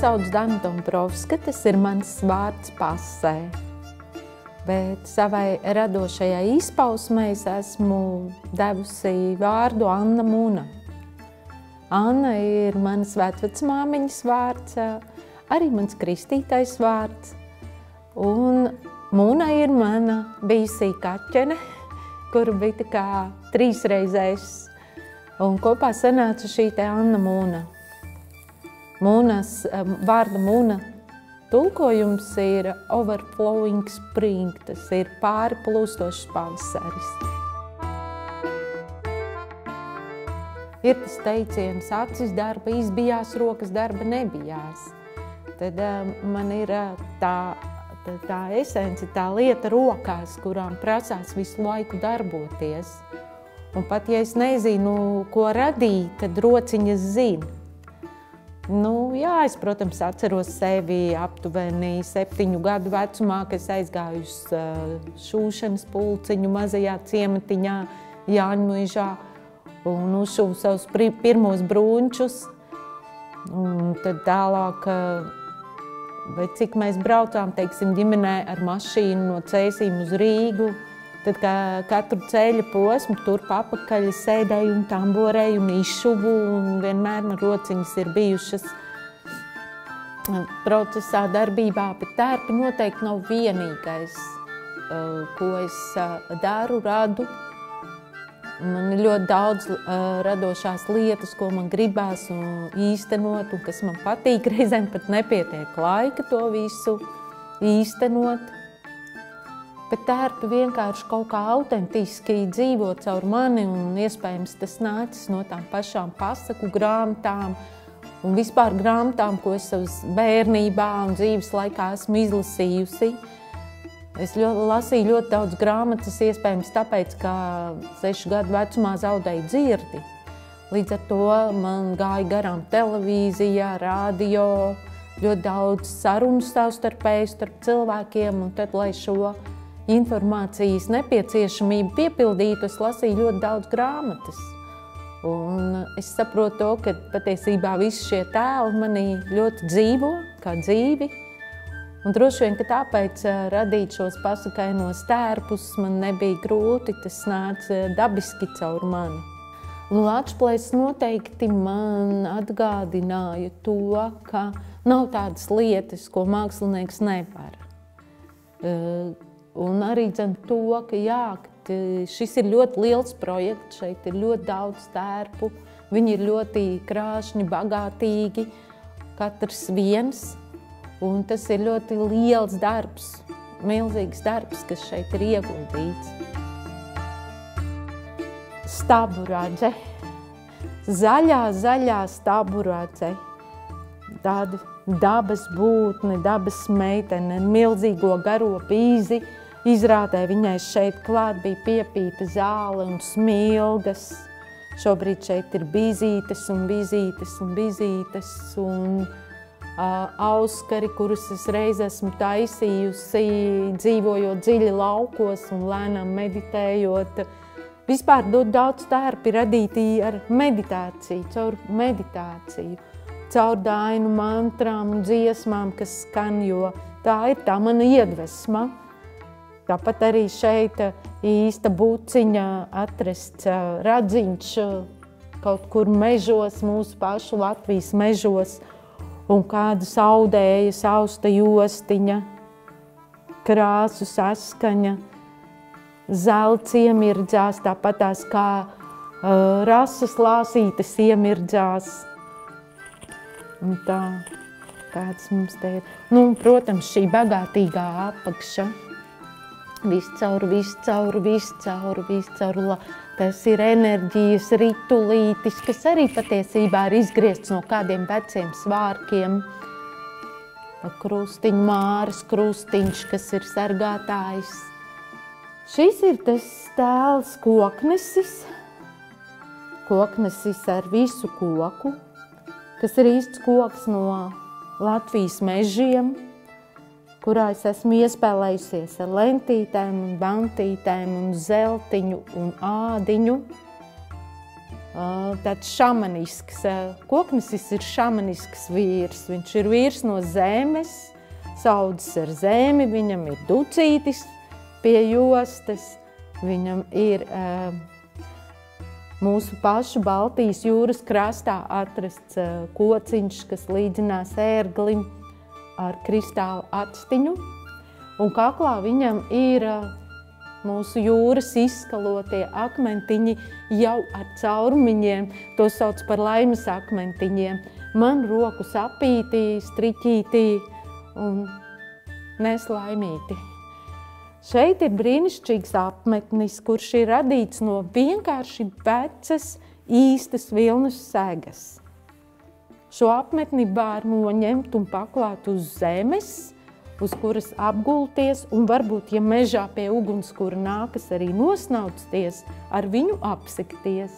sauc Dana Dombrovska, tas ir mans vārds pasē. Bet savai radošajai izpausmei es esmu devusi vārdu Anna Muna. Anna ir manas vecvecmāmiņas vārds, arī mans kristītais vārds. Un Muna ir mana bijusī kaķene, kura bija tā kā trīsreizējs. Un kopā sanāca šī te Anna Muna. Vārda Muna tulkojums ir overflowing spring, tas ir pāri plūstošs pavasaris. Ir tas teiciens, acis darba izbijās, rokas darba nebijās. Tad man ir tā esence, tā lieta rokās, kurām prasās visu laiku darboties. Un pat ja es nezinu, ko radīt, tad rociņas zina. Jā, es, protams, atceros sevi aptuveni 7 gadu vecumā, kad es aizgāju uz šūšanas pulciņu mazajā ciematiņā Jāņmuižā un uzšuvu savus pirmos brūņčus. Un tad tālāk, vai cik mēs braucām, teiksim, ģimenē ar mašīnu no Cēsīm uz Rīgu, tad katru ceļa posmu turp apakaļ sēdēju un tamborēju un izšuvu, un vienmēr man rociņas ir bijušas procesā, darbībā, bet tērpi noteikti nav vienīgais, ko es daru, radu. Man ir ļoti daudz radošās lietas, ko man gribās īstenot un kas man patīk. Reizēm pat nepietiek laika to visu īstenot. Bet tērpi vienkārši kaut kā autentiski dzīvo caur mani un iespējams tas nācis no tām pašām pasaku grāmatām un vispār grāmatām, ko es savas bērnībā un dzīves laikā esmu izlasījusi. Es lasīju ļoti daudz grāmatas, iespējams tāpēc, ka 6 gadu vecumā zaudēju dzirdi. Līdz ar to man gāja garām televīzija, radio, ļoti daudz sarunu savstarpēju starp cilvēkiem, un tad, lai šo informācijas nepieciešamību piepildītu, es lasīju ļoti daudz grāmatas. Un es saprotu to, ka patiesībā visi šie tēli manī ļoti dzīvo, kā dzīvi. Un droši vien, ka tāpēc radīt šos pasakainos tērpus man nebija grūti, tas nāca dabiski caur mani. Un Lačplēs noteikti man atgādināja to, ka nav tādas lietas, ko mākslinieks nevar. Un arī to, ka jā, šis ir ļoti liels projekts, šeit ir ļoti daudz tērpu, viņi ir ļoti krāšņi, bagātīgi, katrs viens. Un tas ir ļoti liels darbs, milzīgs darbs, kas šeit ir ieguldīts. Staburadze. Zaļā staburadze. Tāda dabas būtne, dabas meitene, milzīgo garo bīzi. Izrādē viņai šeit klāt bija piepīta zāle un smilgas. Šobrīd šeit ir bizītes un bizītes un bizītes un auskari, kurus es reiz esmu taisījusi, dzīvojot dziļi laukos un lēnām meditējot. Vispār daudz tērpi radīti ar meditāciju, caur meditāciju, caur dainu mantrām un dziesmām, kas skan, jo tā ir tā mana iedvesma. Tāpat arī šeit īsta buciņa atrasts radziņš kaut kur mežos, mūsu pašu Latvijas mežos, un kāda saudēja, sausta jostiņa, krāsu saskaņa, zelts iemirdzās, tāpatās kā rases lāsītes iemirdzās. Un tāds mums te ir. Protams, šī bagātīgā apakša. Viscaur. Tas ir enerģijas ritulītis, kas arī patiesībā ir izgriezts no kādiem veciem svārkiem. Krustiņu Māras krustiņš, kas ir sargātājs. Šis ir tas tēls koknesis. Koknesis ar visu koku, kas ir īsts koks no Latvijas mežiem, kurā es esmu iespēlējusies ar lentītēm un bantītēm un zeltiņu un ādiņu. tāds šamanisks. Koknesis ir šamanisks vīrs. Viņš ir vīrs no zemes, saudzis ar zemi, viņam ir ducītis pie jostas, viņam ir mūsu pašu Baltijas jūras krastā atrasts kociņš, kas līdzinās ērglim ar kristālu atstiņu, un kaklā viņam ir mūsu jūras izskalotie akmentiņi jau ar caurumiņiem, to sauc par laimes akmentiņiem. Man roku sapītī, striķītī un neslaimīti. Šeit ir brīnišķīgs apmetnis, kurš ir radīts no vienkārši vecas, īstas vilnas segas. Šo apmetni var noņemt un paklāt uz zemes, uz kuras apgulties, un varbūt, ja mežā pie ugunskura nākas arī nosnaucties, ar viņu apsekties.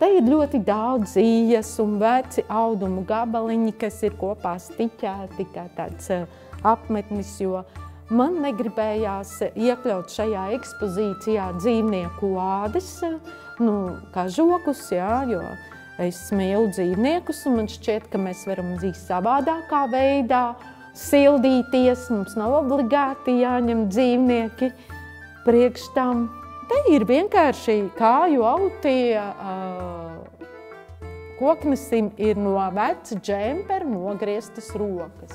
Te ir ļoti daudz ijas un veci audumu gabaliņi, kas ir kopā stiķēti kā tāds apmetnis, jo man negribējās iekļaut šajā ekspozīcijā dzīvnieku ādes, kā žokus, jo es mīlu dzīvniekus, un man šķiet, ka mēs varam savādākā veidā sildīties, mums nav obligāti jāņem dzīvnieki priekš tam. Te ir vienkārši kāju auti, koknesim ir no veca džempera nogrieztas rokas.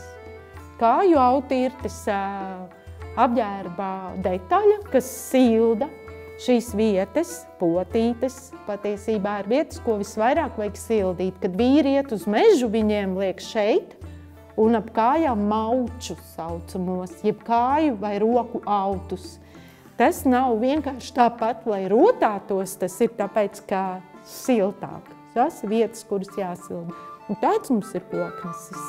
Kāju auti ir tas apģērba detaļa, kas silda šīs vietas, potītes, patiesībā ir vietas, ko visvairāk vajag sildīt. Kad vīri iet uz mežu, viņiem liek šeit, un ap kājām mauču saucamos, jeb kāju vai roku autus. Tas nav vienkārši tāpat, lai rotātos, tas ir tāpēc, ka siltāk. Tas ir vietas, kuras jāsilda. Un tāds mums ir koknesis.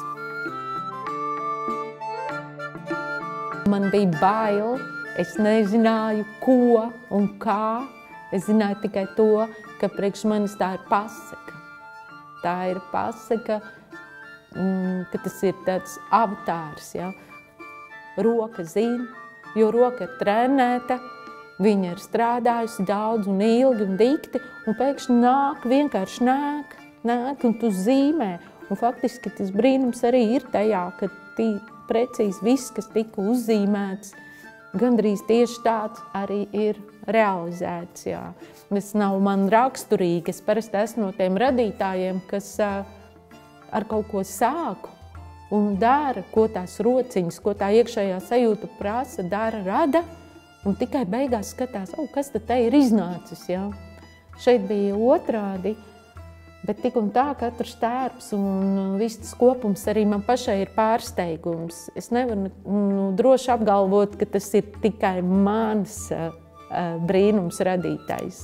Man bija bail, es nezināju, ko un kā. Es zināju tikai to, ka priekš manis tā ir pasaka. Tā ir pasaka, ka tas ir tāds avatārs. Ja? Roka zina, jo roka ir trenēta, viņa ir strādājusi daudz un ilgi un dikti, un pēkšņi vienkārši nāk un tu zīmē. Un faktiski tas brīnums arī ir tajā, ka precīzi viss, kas tika uzzīmēts, gandrīz tieši tāds arī ir realizēts. Jā. Tas nav man raksturīgi. Es parasti esmu no tiem radītājiem, kas ar kaut ko sāku un dara, ko tās rociņas, ko tā iekšējā sajūta prasa, dara, rada, un tikai beigās skatās, kas tad te ir iznācis. Jā. Šeit bija otrādi. Bet tik un tā katrs tērps un viss tas kopums arī man pašai ir pārsteigums. Es nevaru droši apgalvot, ka tas ir tikai mans brīnums radītais.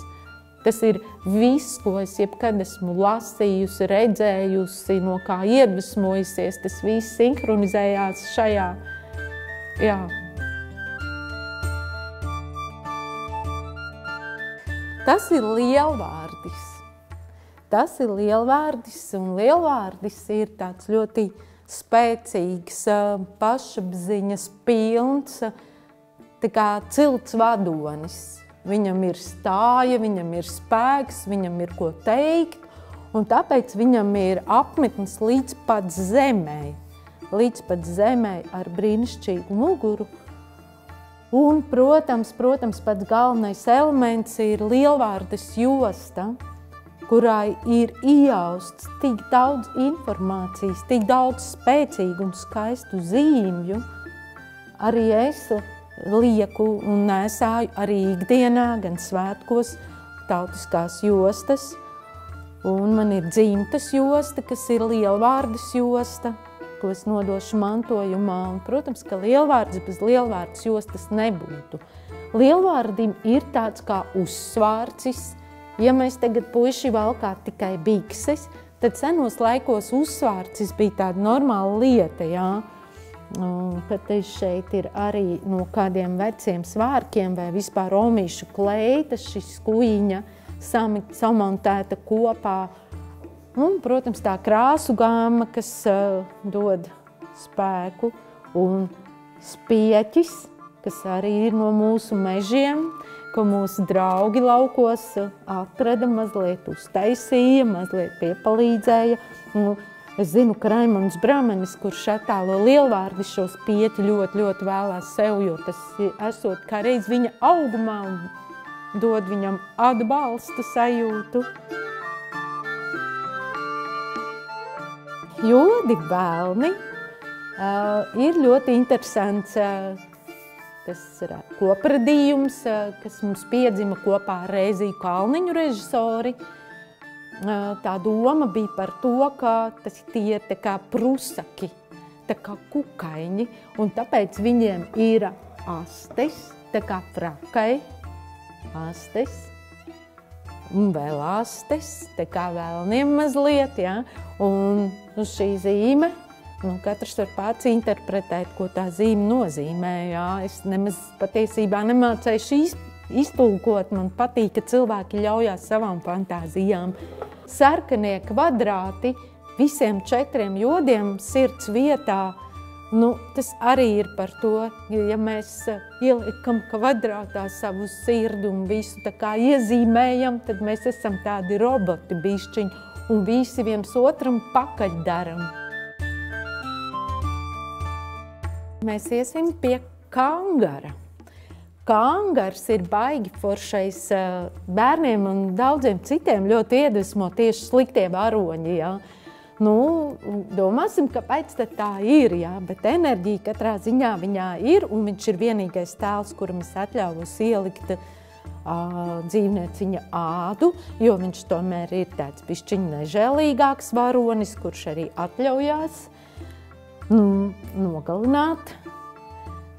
Tas ir viss, ko es jebkad esmu lasījusi, redzējusi, no kā iedvesmojusies. Tas viss sinhronizējās šajā. Jā. Tas ir lielvārdis. Tas ir lielvārdis, un lielvārdis ir tāds ļoti spēcīgs, pašapziņas pilns, tā kā cilts vadonis. Viņam ir stāja, viņam ir spēks, viņam ir ko teikt, un tāpēc viņam ir apmetnis līdz pat zemē. Līdz pat zemē ar brīnišķīgu muguru. Un, protams, pats galvenais elements ir lielvārdes josta, kurai ir iejausts tik daudz informācijas, tik daudz spēcīgu un skaistu zīmju. Arī es lieku un nesāju arī ikdienā, gan svētkos, tautiskās jostas. Un man ir dzimtas josta, kas ir lielvārdes josta, ko es nodošu mantojumā. Un, protams, ka lielvārds bez lielvārdes jostas nebūtu. Lielvārdim ir tāds kā uzsvārcis. Ja mēs tagad puiši valkā tikai bikses, tad senos laikos uzsvārcis bija tāda normāla lieta, jā. Pat šeit ir arī no kādiem veciem svārkiem vai vispār romīšu kleita, šis kujiņa samontēta kopā. Un, protams, tā krāsu gāma, kas dod spēku, un spieķis, kas arī ir no mūsu mežiem, ko mūsu draugi laukos atrada, mazliet uztaisīja, mazliet piepalīdzēja. Es zinu, ka Raimonds Bramenis, kurš attēlo lielvārdi, šos pieti ļoti vēlās sev, jo tas esot kā reiz viņa augumā un dod viņam atbalsta sajūtu. Jodi bērni ir ļoti interesants kopradījums, kas mums piedzima kopā ar Rēziju Kalniņu režisori. Tā doma bija par to, ka tie ir tā kā prusaki, tā kā kukaiņi, un tāpēc viņiem ir astes, tā kā frakai, astes, un vēl astes, tā kā vēlniem mazliet, ja? Un šī zīme, katrs var pats interpretēt, ko tā zīme nozīmē, jā. Es nemaz patiesībā nemācēju iztulkot, man patīk, ka cilvēki ļaujās savām fantāzijām. Sarkanie kvadrāti visiem 4 jodiem sirds vietā, tas arī ir par to, ja mēs ielikam kvadrātā savu sirdi un visu tā kā iezīmējam, tad mēs esam tādi roboti bišķiņi un visi viens otram pakaļ daram. Mēs iesim pie kangara. Kangars ir baigi foršais bērniem un daudziem citiem ļoti iedvesmo tieši sliktie varoņi. Ja? Domāsim, kāpēc tā ir, ja? Bet enerģija katrā ziņā viņā ir, un viņš ir vienīgais tēls, kuram es atļauvos ielikt dzīvnieciņa ādu, jo viņš tomēr ir tāds bišķiņ nežēlīgāks varonis, kurš arī atļaujās nogalināt.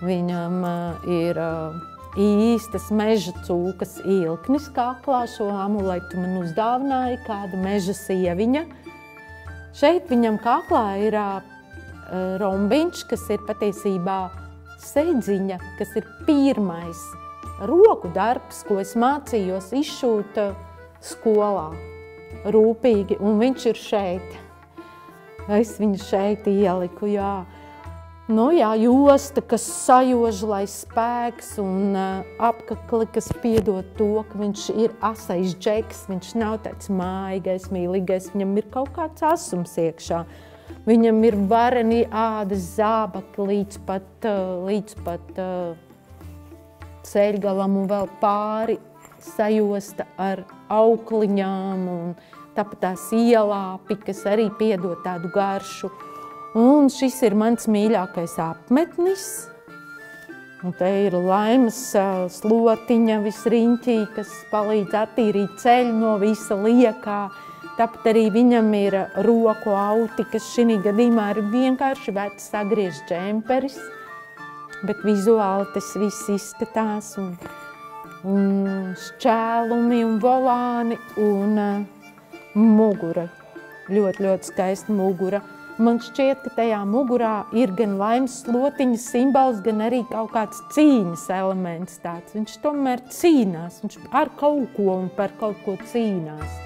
Viņam ir īstas meža cūkas ilknis kaklā, šo amuletu man uzdāvināja kāda meža sieviņa. Šeit viņam kaklā ir rombiņš, kas ir patiesībā sedziņa, kas ir pirmais roku darbs, ko es mācījos izšūt skolā rūpīgi, un viņš ir šeit. Es viņu šeit ieliku, jā. Josta, kas sajožlai spēks un apkakli, kas piedod to, ka viņš ir asais džeks, viņš nav tāds mājīgais, mīlīgais, viņam ir kaut kāds asums iekšā. Viņam ir vareni ādas zābaki līdz pat ceļgalam un vēl pāri sajosta ar aukliņām un tāpat tās ielāpi, kas arī piedod tādu garšu. Un šis ir mans mīļākais apmetnis. Un te ir laimas slotiņa visriņķī, kas palīdz attīrīt ceļu no visa liekā. Tāpat arī viņam ir roku auti, kas šī gadījumā ir vienkārši vecs sagriež džemperis. Bet vizuāli tas viss izskatās un šķēlumi un volāni un mugura. Ļoti skaista mugura. Man šķiet, ka tajā mugurā ir gan laimes slotiņas simbols, gan arī kaut kāds cīņas elements tāds. Viņš tomēr cīnās, viņš ar kaut ko un par kaut ko cīnās.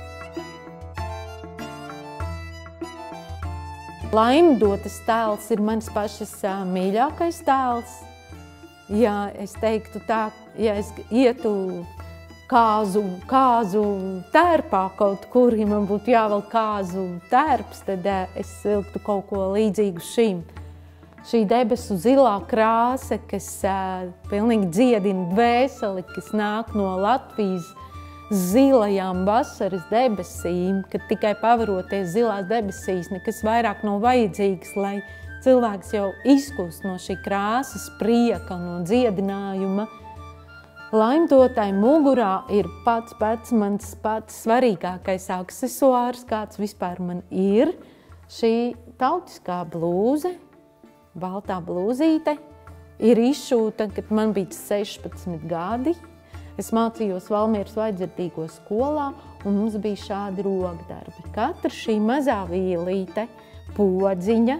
Laimdotas tēls ir mans pašas mīļākais tēls. Ja es teiktu tā, ja es ietu kāzu tērpā kaut kur, ja man būtu jāvelk kāzu tērps, tad es vilktu kaut ko līdzīgu šim. Šī debesu zilā krāsa, kas pilnīgi dziedina dvēseli, kas nāk no Latvijas zilajām vasaras debesīm, kad tikai pavaroties zilās debesīs, nekas vairāk nav vajadzīgs, lai cilvēks jau izkust no šī krāsas prieka, no dziedinājuma. Laimdotai mugurā ir mans pats svarīgākais aksesuārs, kāds vispār man ir. Šī tautiskā blūze, baltā blūzīte, ir izšūta, kad man bija 16 gadi. Es mācījos Valmieras vaidzirdīgo skolā, un mums bija šādi rokdarbi. Katra šī mazā vīlīte, podziņa,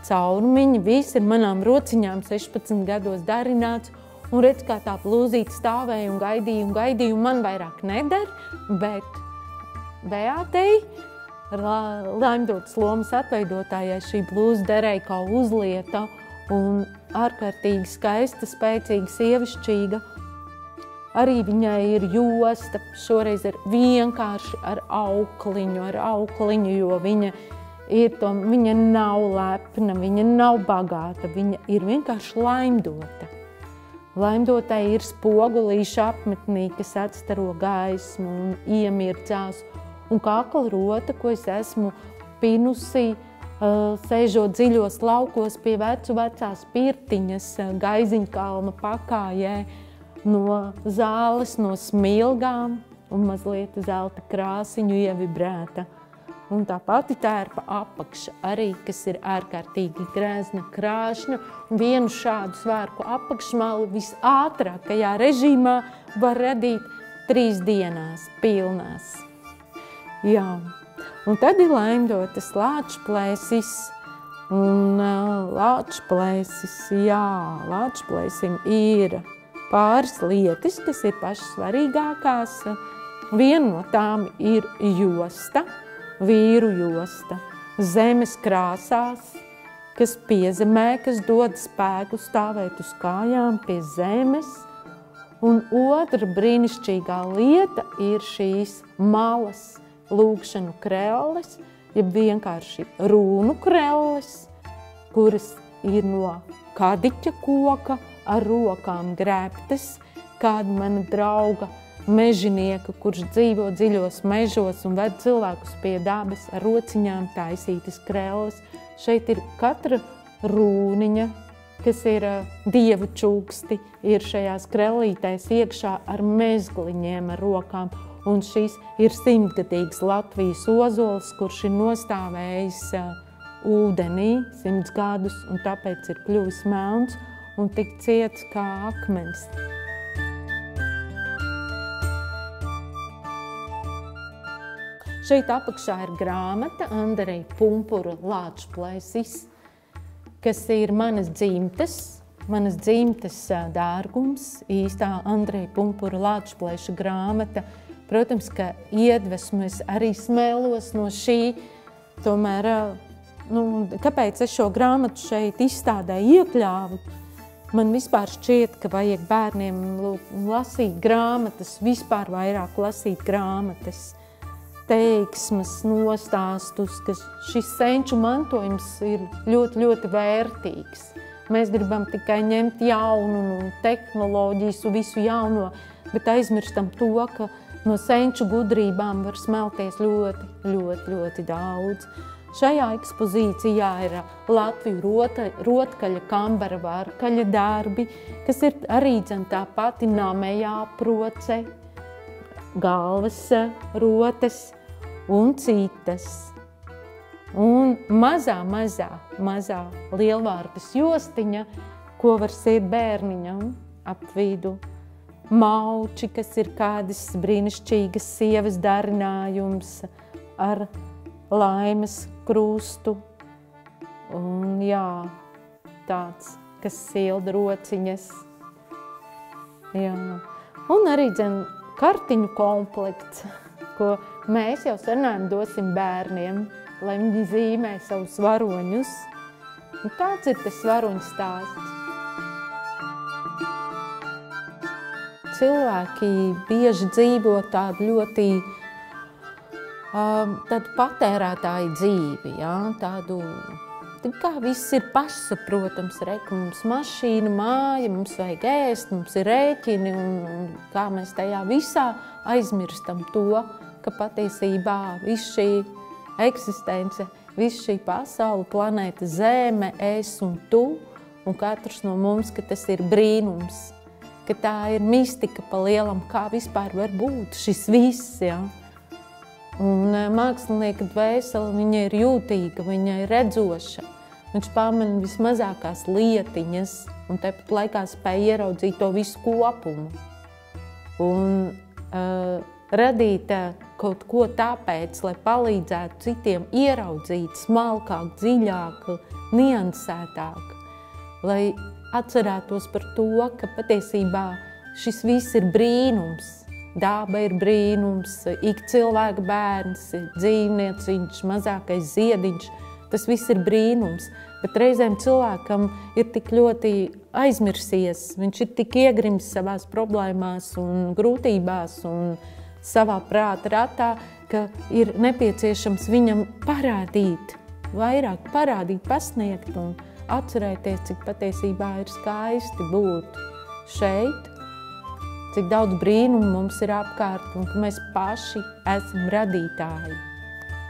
caurumiņa, viss ir manām rociņām 16 gados darināts. Un redz, kā tā blūzīte stāvēja un gaidīja, un man vairāk neder, bet Beātei, Laimdotas lomas atveidotājai, šī blūze derēja kā uzlieta, un ārkārtīgi skaista, spēcīga, sievišķīga. Arī viņai ir josta, šoreiz ir vienkārši ar aukliņu, jo viņa nav lepna, viņa nav bagāta, viņa ir vienkārši laimdota. Laimdotai ir spogulīša apmetnī, kas atstaro gaismu un iemirdzās, un kakla rota, ko es esmu pinusi, sēžot dziļos laukos pie vecās pirtiņas, Gaiziņkalna pakājē, no zāles, no smilgām un mazliet zelta krāsiņu ievibrēta. Un tā pati tērpa apakša arī, kas ir ārkārtīgi grēzna, krāšņa. Vienu šādu svērku apakšmalu visātrākajā režīmā var radīt 3 dienās pilnās. Jā. Un tad ir laimdotas lāčplēsis. Un lāčplēsim ir pāris lietas, kas ir pašas svarīgākās. Viena no tām ir josta, vīru josta, zemes krāsās, kas piezemē, kas dod spēku stāvēt uz kājām pie zemes. Un otra brīnišķīgā lieta ir šīs malas lūkšanu krelles, jeb vienkārši rūnu krelles, kuras ir no kadiķa koka ar rokām grēbtas, kāda mana drauga mežinieka, kurš dzīvo dziļos mežos un ved cilvēkus pie dabas ar rociņām taisītas krelles. Šeit ir katra rūniņa, kas ir dievu čūksti, ir šajās krellītēs iekšā ar mezgliņiem, ar rokām. Un šis ir 100-gadīgs Latvijas ozols, kurš ir nostāvējis ūdenī 100 gadus, un tāpēc ir kļuvis melns un tik ciets kā akmens. Šeit apakšā ir grāmata Andreja Pumpura Lāčplēsis, kas ir manas dzimtes dārgums, īstā Andreja Pumpura Lāčplēša grāmata. Protams, ka iedvesmu es arī smēlos no šī, tomēr, kāpēc es šo grāmatu šeit izstādē iekļāvu? Man vispār šķiet, ka vajag bērniem lasīt grāmatas, vispār vairāk lasīt grāmatas, teiksmes, nostāstus, ka šis senču mantojums ir ļoti, ļoti vērtīgs. Mēs gribam tikai ņemt jaunu tehnoloģijas un visu jauno, bet aizmirstam to, ka no senču gudrībām var smelties ļoti, ļoti, ļoti daudz. Šajā ekspozīcijā ir Latviju rotkaļa, kambara vārkaļa darbi, kas ir arī tā pati namējā proce, galvas rotes un citas. Un mazā lielvārtas jostiņa, ko var siet bērniņam ap vidu. Mauči, kas ir kādas brīnišķīgas sievas darinājums ar laimes krustu. Un tāds, kas silda rociņas. Un arī kartiņu komplekts, ko mēs jau sarunājam dosim bērniem, lai viņi zīmē savus varoņus. Un tāds ir tas varoņu stāsts. Cilvēki bieži dzīvo tādu ļoti tādu patērētāju dzīvi, tādu, kā viss ir pašsaprotams, mums mašīna, māja, mums vajag ēst, mums ir rēķini, un kā mēs tajā visā aizmirstam to, ka patiesībā viss šī eksistence, viss šī pasaule, planēta Zeme, es un tu, un katrs no mums, ka tas ir brīnums, ka tā ir mistika pa lielam, kā vispār var būt šis viss, Un mākslinieka dvēsele, viņa ir jūtīga, viņa ir redzoša. Viņš pamana vismazākās lietiņas un tāpat laikā spēj ieraudzīt to visu kopumu. Un radīt kaut ko tāpēc, lai palīdzētu citiem ieraudzīt smalkāk, dziļāk, niansētāk, lai atcerētos par to, ka patiesībā šis viss ir brīnums. Daba ir brīnums, ik cilvēka bērns, dzīvnieciņš, mazākais ziediņš, tas viss ir brīnums. Bet reizēm cilvēkam ir tik ļoti aizmirsies, viņš ir tik iegrims savās problēmās un grūtībās un savā prāta ratā, ka ir nepieciešams viņam parādīt, vairāk parādīt, pasniegt un atcerēties, cik patiesībā ir skaisti būt šeit, cik daudz brīnumu mums ir apkārt un ka mēs paši esam radītāji.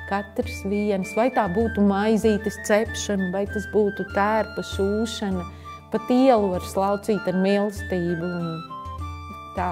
Katrs viens, vai tā būtu maizītes cepšana, vai tas būtu tērpa šūšana, pat ielu var slaucīt ar mīlestību un tā.